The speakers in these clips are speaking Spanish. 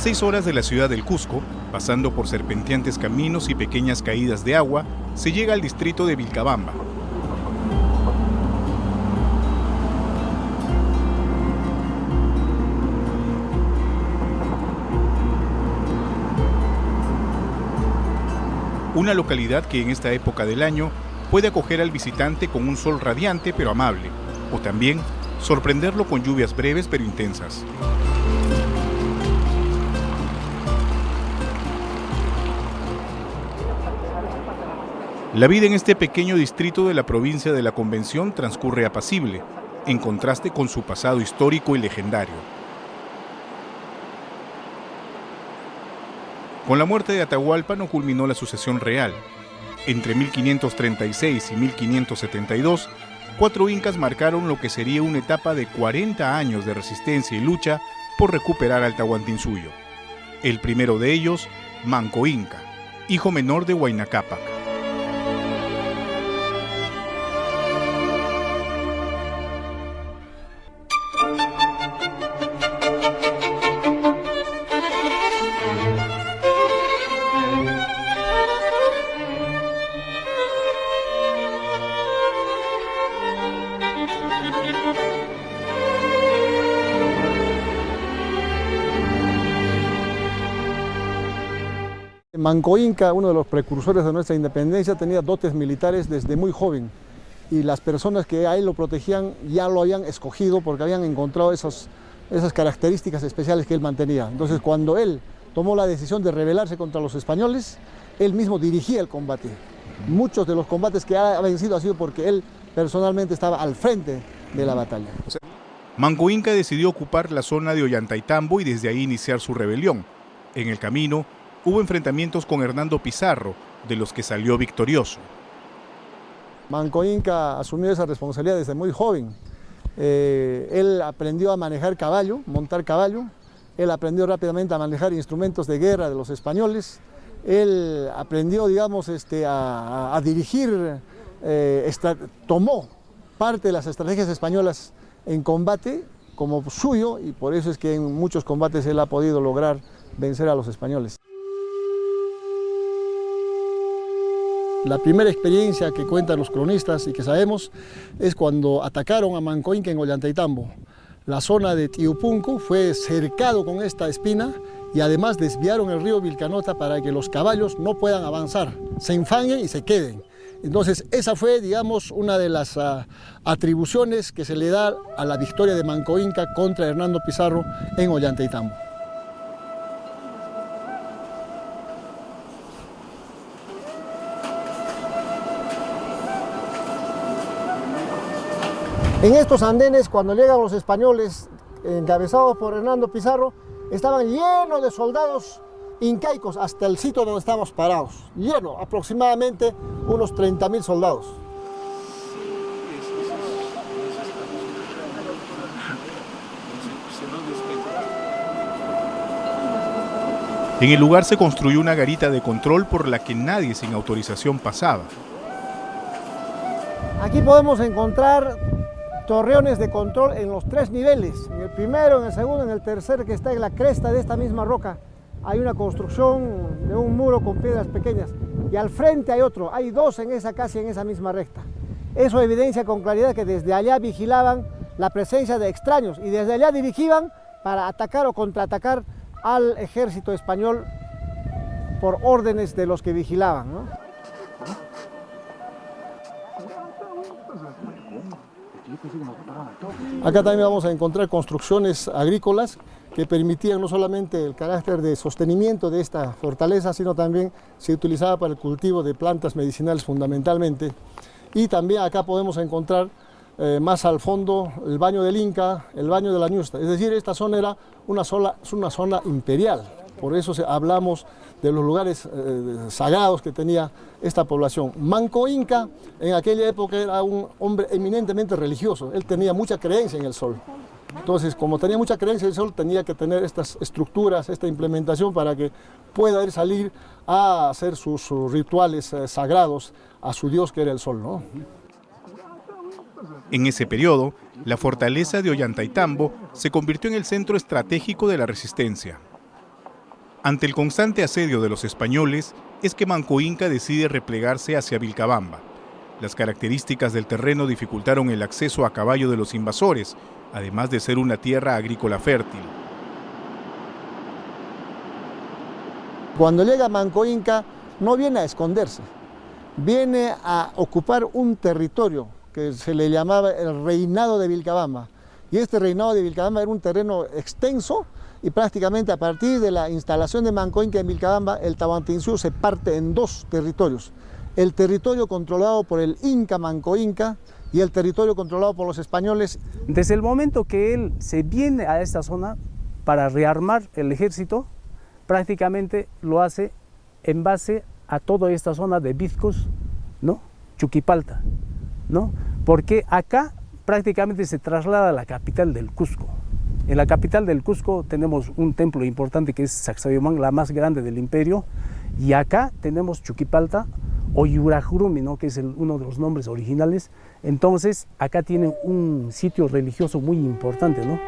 6 horas de la ciudad del Cusco, pasando por serpenteantes caminos y pequeñas caídas de agua, se llega al distrito de Vilcabamba. Una localidad que en esta época del año puede acoger al visitante con un sol radiante pero amable, o también sorprenderlo con lluvias breves pero intensas. La vida en este pequeño distrito de la provincia de la Convención transcurre apacible, en contraste con su pasado histórico y legendario. Con la muerte de Atahualpa no culminó la sucesión real. Entre 1536 y 1572, 4 incas marcaron lo que sería una etapa de 40 años de resistencia y lucha por recuperar al Tahuantinsuyo. El primero de ellos, Manco Inca, hijo menor de Huayna Cápac. Manco Inca, uno de los precursores de nuestra independencia, tenía dotes militares desde muy joven y las personas que a él lo protegían ya lo habían escogido porque habían encontrado esas características especiales que él mantenía. Entonces, cuando él tomó la decisión de rebelarse contra los españoles, él mismo dirigía el combate. Muchos de los combates que ha vencido ha sido porque él personalmente estaba al frente de la batalla. Manco Inca decidió ocupar la zona de Ollantaytambo y desde ahí iniciar su rebelión. En el camino, hubo enfrentamientos con Hernando Pizarro, de los que salió victorioso. Manco Inca asumió esa responsabilidad desde muy joven. Él aprendió a manejar caballo, montar caballo. Él aprendió rápidamente a manejar instrumentos de guerra de los españoles. Él aprendió, digamos, a dirigir, tomó parte de las estrategias españolas en combate como suyo y por eso es que en muchos combates él ha podido lograr vencer a los españoles. La primera experiencia que cuentan los cronistas y que sabemos es cuando atacaron a Manco Inca en Ollantaytambo. La zona de Tiupunco fue cercado con esta espina y además desviaron el río Vilcanota para que los caballos no puedan avanzar, se enfanguen y se queden. Entonces esa fue, digamos, una de las atribuciones que se le da a la victoria de Manco Inca contra Hernando Pizarro en Ollantaytambo. En estos andenes, cuando llegan los españoles, encabezados por Hernando Pizarro, estaban llenos de soldados incaicos hasta el sitio donde estamos parados. Lleno, aproximadamente unos 30.000 soldados. En el lugar se construyó una garita de control por la que nadie sin autorización pasaba. Aquí podemos encontrar torreones de control en los 3 niveles, en el primero, en el segundo, en el tercero, que está en la cresta de esta misma roca. Hay una construcción de un muro con piedras pequeñas y al frente hay otro, hay 2 en esa casi en esa misma recta. Eso evidencia con claridad que desde allá vigilaban la presencia de extraños y desde allá dirigían para atacar o contraatacar al ejército español por órdenes de los que vigilaban, ¿no? Acá también vamos a encontrar construcciones agrícolas que permitían no solamente el carácter de sostenimiento de esta fortaleza, sino también se utilizaba para el cultivo de plantas medicinales fundamentalmente. Y también acá podemos encontrar más al fondo el baño del Inca, el baño de la Ñusta. Es decir, esta zona era una zona imperial. Por eso hablamos de los lugares sagrados que tenía esta población. Manco Inca en aquella época era un hombre eminentemente religioso. Él tenía mucha creencia en el sol. Entonces, como tenía mucha creencia en el sol, tenía que tener estas estructuras, esta implementación para que pueda él salir a hacer sus rituales sagrados a su dios que era el sol, ¿no? En ese periodo, la fortaleza de Ollantaytambo se convirtió en el centro estratégico de la resistencia. Ante el constante asedio de los españoles, es que Manco Inca decide replegarse hacia Vilcabamba. Las características del terreno dificultaron el acceso a caballo de los invasores, además de ser una tierra agrícola fértil. Cuando llega Manco Inca, no viene a esconderse, viene a ocupar un territorio que se le llamaba el Reinado de Vilcabamba. Y este Reinado de Vilcabamba era un terreno extenso, y prácticamente a partir de la instalación de Manco Inca en Vilcabamba, el Tahuantinsuyo se parte en dos territorios. El territorio controlado por el Inca Manco Inca y el territorio controlado por los españoles. Desde el momento que él se viene a esta zona para rearmar el ejército, prácticamente lo hace en base a toda esta zona de Vizcos, ¿no? Chuquipalta, ¿no? Porque acá prácticamente se traslada a la capital del Cusco. En la capital del Cusco tenemos un templo importante que es Sacsayhuamán, la más grande del imperio, y acá tenemos Chuquipalta o Yurajurumi, ¿no? Que es uno de los nombres originales. Entonces acá tiene un sitio religioso muy importante, ¿no?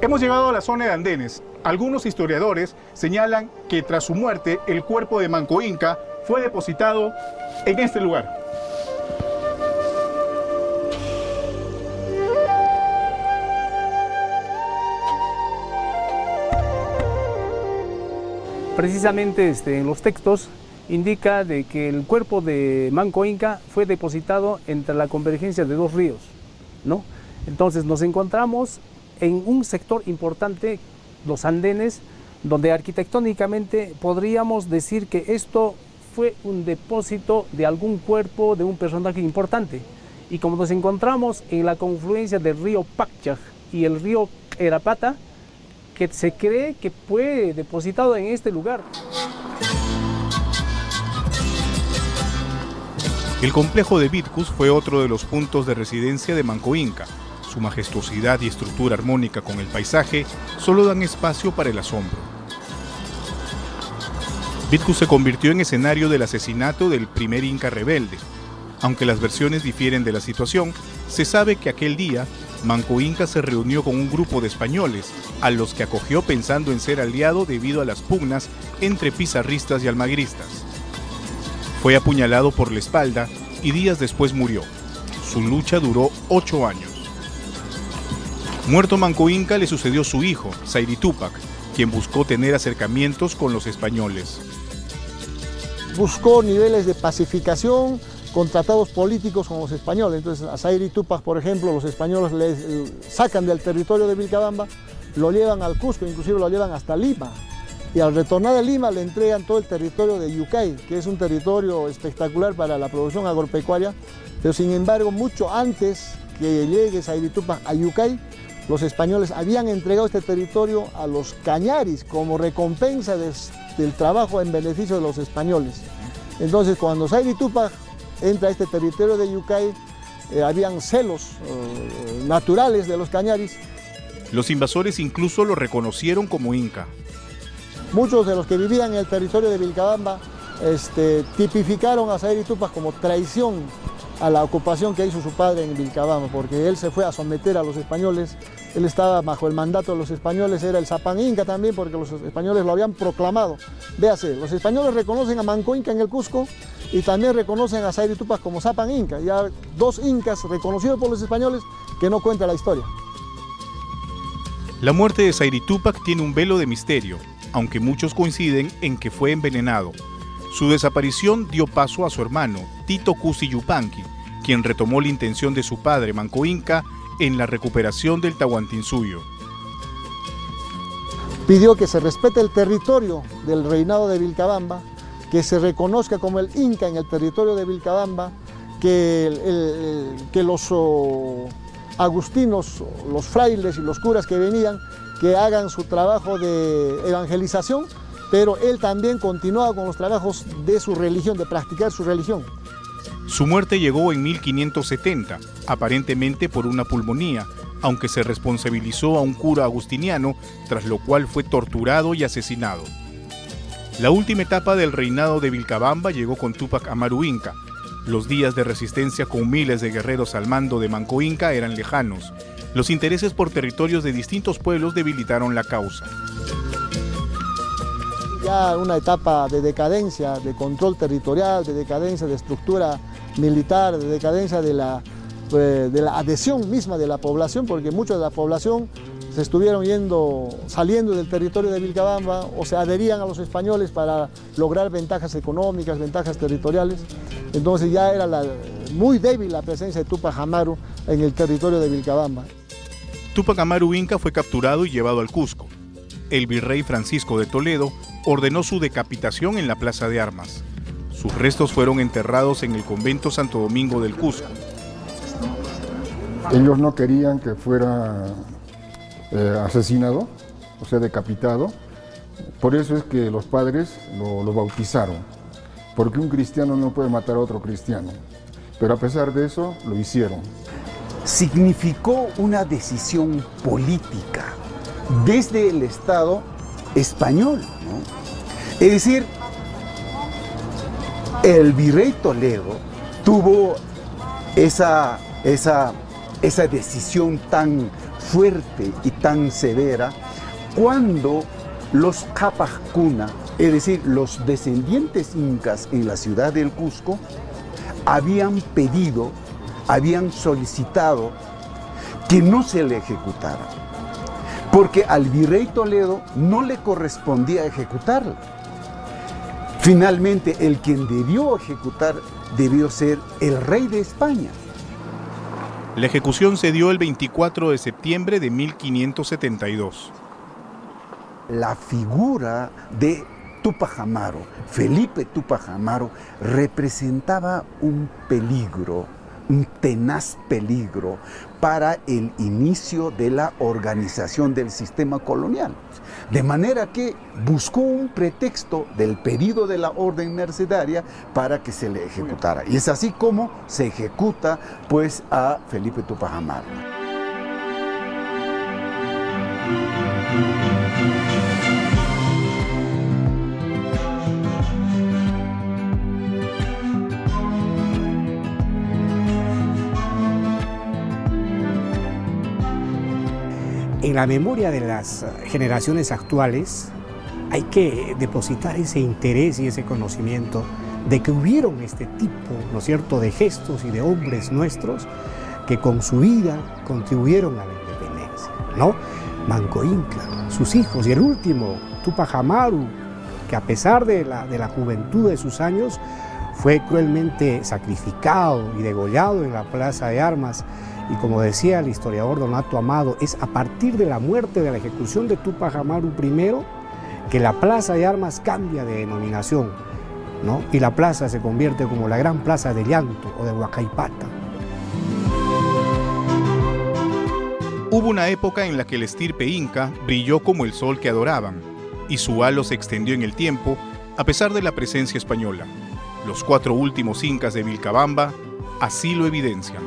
Hemos llegado a la zona de andenes. Algunos historiadores señalan que tras su muerte el cuerpo de Manco Inca fue depositado en este lugar. Precisamente en los textos indica de que el cuerpo de Manco Inca fue depositado entre la convergencia de dos ríos, ¿no? Entonces nos encontramos en un sector importante, los andenes, donde arquitectónicamente podríamos decir que esto fue un depósito de algún cuerpo de un personaje importante. Y como nos encontramos en la confluencia del río Pacchaj y el río Erapata, que se cree que fue depositado en este lugar. El complejo de Vitcus fue otro de los puntos de residencia de Manco Inca. Su majestuosidad y estructura armónica con el paisaje solo dan espacio para el asombro. Vitcus se convirtió en escenario del asesinato del primer Inca rebelde. Aunque las versiones difieren de la situación, se sabe que aquel día Manco Inca se reunió con un grupo de españoles, a los que acogió pensando en ser aliado debido a las pugnas entre pizarristas y almagristas. Fue apuñalado por la espalda y días después murió. Su lucha duró 8 años. Muerto Manco Inca, le sucedió su hijo, Sayri Túpac, quien buscó tener acercamientos con los españoles. Buscó niveles de pacificación con tratados políticos con los españoles. Entonces a Sayri Túpac, por ejemplo, los españoles le sacan del territorio de Vilcabamba, lo llevan al Cusco, inclusive lo llevan hasta Lima. Y al retornar a Lima le entregan todo el territorio de Yucay, que es un territorio espectacular para la producción agropecuaria. Pero sin embargo, mucho antes que llegue Sayri Túpac a Yucay, los españoles habían entregado este territorio a los cañaris como recompensa del trabajo en beneficio de los españoles. Entonces, cuando Sayri Túpac entra a este territorio de Yucay, habían celos naturales de los cañaris. Los invasores incluso lo reconocieron como Inca. Muchos de los que vivían en el territorio de Vilcabamba tipificaron a Sayri Túpac como traición a la ocupación que hizo su padre en Vilcabamba, porque él se fue a someter a los españoles. Él estaba bajo el mandato de los españoles, era el Zapán Inca también, porque los españoles lo habían proclamado. Véase, los españoles reconocen a Manco Inca en el Cusco y también reconocen a Sayri Túpac como Zapán Inca. Ya dos incas reconocidos por los españoles que no cuenta la historia. La muerte de Sayri Túpac tiene un velo de misterio, aunque muchos coinciden en que fue envenenado. Su desaparición dio paso a su hermano, Tito Cusi Yupanqui, quien retomó la intención de su padre, Manco Inca, en la recuperación del Tahuantinsuyo. Pidió que se respete el territorio del reinado de Vilcabamba, que se reconozca como el Inca en el territorio de Vilcabamba, que los agustinos, los frailes y los curas que venían, que hagan su trabajo de evangelización, pero él también continuaba con los trabajos de su religión, de practicar su religión. Su muerte llegó en 1570, aparentemente por una pulmonía, aunque se responsabilizó a un cura agustiniano, tras lo cual fue torturado y asesinado. La última etapa del reinado de Vilcabamba llegó con Túpac Amaru Inca. Los días de resistencia con miles de guerreros al mando de Manco Inca eran lejanos. Los intereses por territorios de distintos pueblos debilitaron la causa. Ya una etapa de decadencia, de control territorial, de decadencia de estructura militar, de decadencia de la adhesión misma de la población, porque mucha de la población se estuvieron saliendo del territorio de Vilcabamba o se adherían a los españoles para lograr ventajas económicas, ventajas territoriales. Entonces ya era muy débil la presencia de Túpac Amaru en el territorio de Vilcabamba. Túpac Amaru Inca fue capturado y llevado al Cusco. El virrey Francisco de Toledo ordenó su decapitación en la Plaza de Armas. Sus restos fueron enterrados en el convento Santo Domingo del Cusco. Ellos no querían que fuera asesinado, o sea, decapitado. Por eso es que los padres lo bautizaron, porque un cristiano no puede matar a otro cristiano. Pero a pesar de eso, lo hicieron. Significó una decisión política desde el Estado español, ¿no? Es decir, el virrey Toledo tuvo esa decisión tan fuerte y tan severa cuando los Capac Cuna, es decir, los descendientes incas en la ciudad del Cusco, habían solicitado que no se le ejecutara, porque al virrey Toledo no le correspondía ejecutarlo. Finalmente, el quien debió ejecutar debió ser el rey de España. La ejecución se dio el 24 de septiembre de 1572. La figura de Túpac Amaru, Felipe Túpac Amaru, representaba un peligro, un tenaz peligro para el inicio de la organización del sistema colonial. De manera que buscó un pretexto del pedido de la orden mercedaria para que se le ejecutara. Y es así como se ejecuta pues a Felipe Túpac Amaru. En la memoria de las generaciones actuales hay que depositar ese interés y ese conocimiento de que hubieron este tipo, ¿no es cierto?, de gestos y de hombres nuestros que con su vida contribuyeron a la independencia, ¿no? Manco Inca, sus hijos y el último, Túpac Amaru, que a pesar de la juventud de sus años fue cruelmente sacrificado y degollado en la Plaza de Armas. Y como decía el historiador Donato Amado, es a partir de la muerte, de la ejecución de Túpac Amaru I, que la Plaza de Armas cambia de denominación, ¿no? Y la plaza se convierte como la Gran Plaza de Llanto o de Huacaipata. Hubo una época en la que el estirpe inca brilló como el sol que adoraban, y su halo se extendió en el tiempo a pesar de la presencia española. Los 4 últimos incas de Vilcabamba así lo evidencian.